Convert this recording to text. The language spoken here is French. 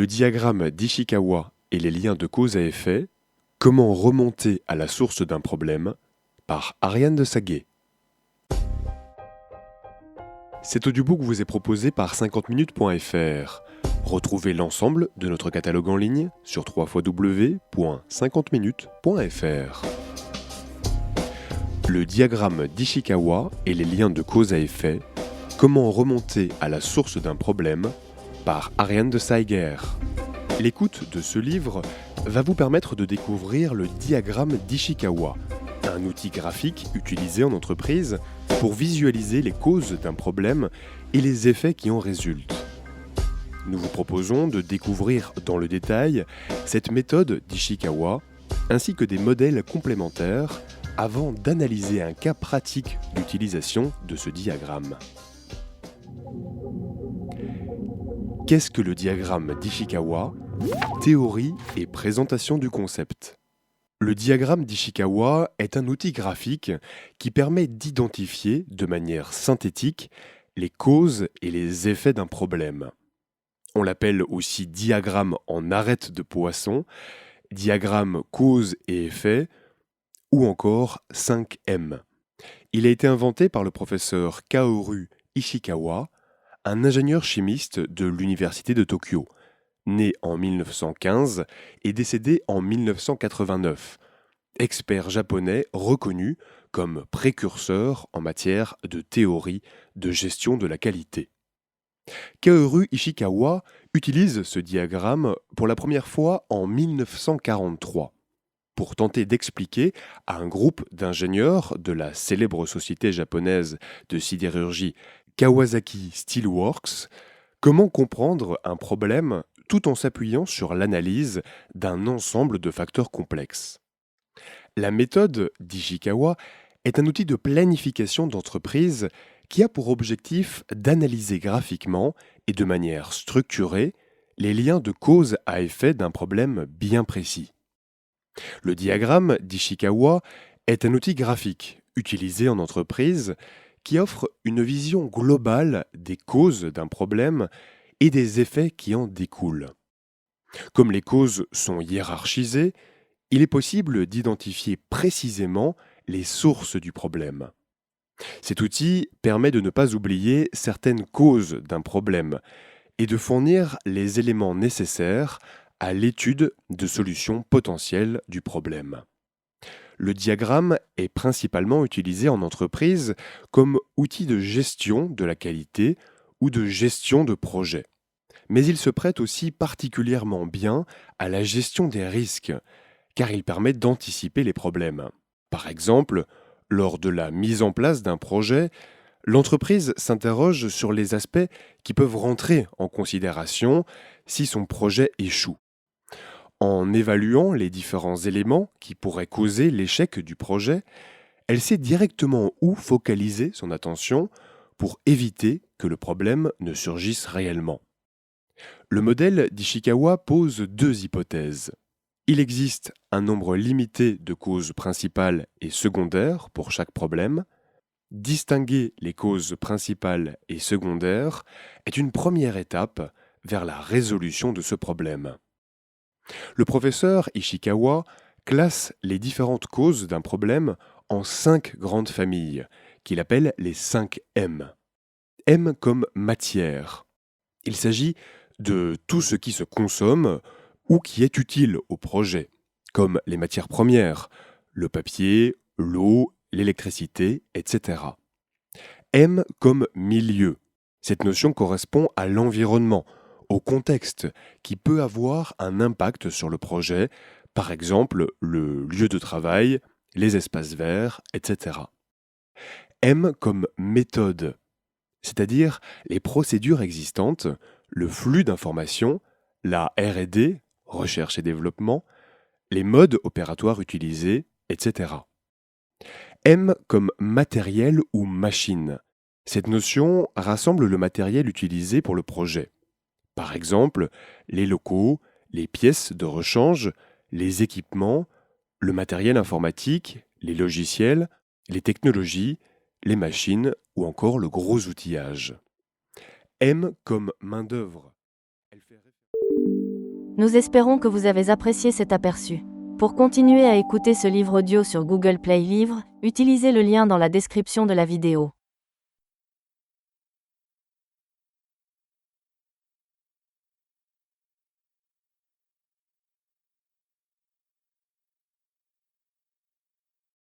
Le diagramme d'Ishikawa et les liens de cause à effet, comment remonter à la source d'un problème, par Ariane de Saguet. Cet audiobook vous est proposé par 50minutes.fr. Retrouvez l'ensemble de notre catalogue en ligne sur www.50minutes.fr. Le diagramme d'Ishikawa et les liens de cause à effet, comment remonter à la source d'un problème, par Ariane de Saguet. L'écoute de ce livre va vous permettre de découvrir le diagramme d'Ishikawa, un outil graphique utilisé en entreprise pour visualiser les causes d'un problème et les effets qui en résultent. Nous vous proposons de découvrir dans le détail cette méthode d'Ishikawa ainsi que des modèles complémentaires avant d'analyser un cas pratique d'utilisation de ce diagramme. Qu'est-ce que le diagramme d'Ishikawa ? Théorie et présentation du concept. Le diagramme d'Ishikawa est un outil graphique qui permet d'identifier de manière synthétique les causes et les effets d'un problème. On l'appelle aussi diagramme en arête de poisson, diagramme cause et effet, ou encore 5M. Il a été inventé par le professeur Kaoru Ishikawa, un ingénieur chimiste de l'université de Tokyo, né en 1915 et décédé en 1989, expert japonais reconnu comme précurseur en matière de théorie de gestion de la qualité. Kaoru Ishikawa utilise ce diagramme pour la première fois en 1943 pour tenter d'expliquer à un groupe d'ingénieurs de la célèbre société japonaise de sidérurgie Kawasaki Steel Works comment comprendre un problème tout en s'appuyant sur l'analyse d'un ensemble de facteurs complexes. La méthode d'Ishikawa est un outil de planification d'entreprise qui a pour objectif d'analyser graphiquement et de manière structurée les liens de cause à effet d'un problème bien précis. Le diagramme d'Ishikawa est un outil graphique utilisé en entreprise qui offre une vision globale des causes d'un problème et des effets qui en découlent. Comme les causes sont hiérarchisées, il est possible d'identifier précisément les sources du problème. Cet outil permet de ne pas oublier certaines causes d'un problème et de fournir les éléments nécessaires à l'étude de solutions potentielles du problème. Le diagramme est principalement utilisé en entreprise comme outil de gestion de la qualité ou de gestion de projet. Mais il se prête aussi particulièrement bien à la gestion des risques, car il permet d'anticiper les problèmes. Par exemple, lors de la mise en place d'un projet, l'entreprise s'interroge sur les aspects qui peuvent rentrer en considération si son projet échoue. En évaluant les différents éléments qui pourraient causer l'échec du projet, elle sait directement où focaliser son attention pour éviter que le problème ne surgisse réellement. Le modèle d'Ishikawa pose deux hypothèses. Il existe un nombre limité de causes principales et secondaires pour chaque problème. Distinguer les causes principales et secondaires est une première étape vers la résolution de ce problème. Le professeur Ishikawa classe les différentes causes d'un problème en 5 grandes familles, qu'il appelle les 5 M. M comme matière. Il s'agit de tout ce qui se consomme ou qui est utile au projet, comme les matières premières, le papier, l'eau, l'électricité, etc. M comme milieu. Cette notion correspond à l'environnement, au contexte qui peut avoir un impact sur le projet, par exemple le lieu de travail, les espaces verts, etc. M comme méthode, c'est-à-dire les procédures existantes, le flux d'informations, la R&D, recherche et développement, les modes opératoires utilisés, etc. M comme matériel ou machine. Cette notion rassemble le matériel utilisé pour le projet. Par exemple, les locaux, les pièces de rechange, les équipements, le matériel informatique, les logiciels, les technologies, les machines ou encore le gros outillage. M comme main-d'œuvre. Nous espérons que vous avez apprécié cet aperçu. Pour continuer à écouter ce livre audio sur Google Play Livres, utilisez le lien dans la description de la vidéo.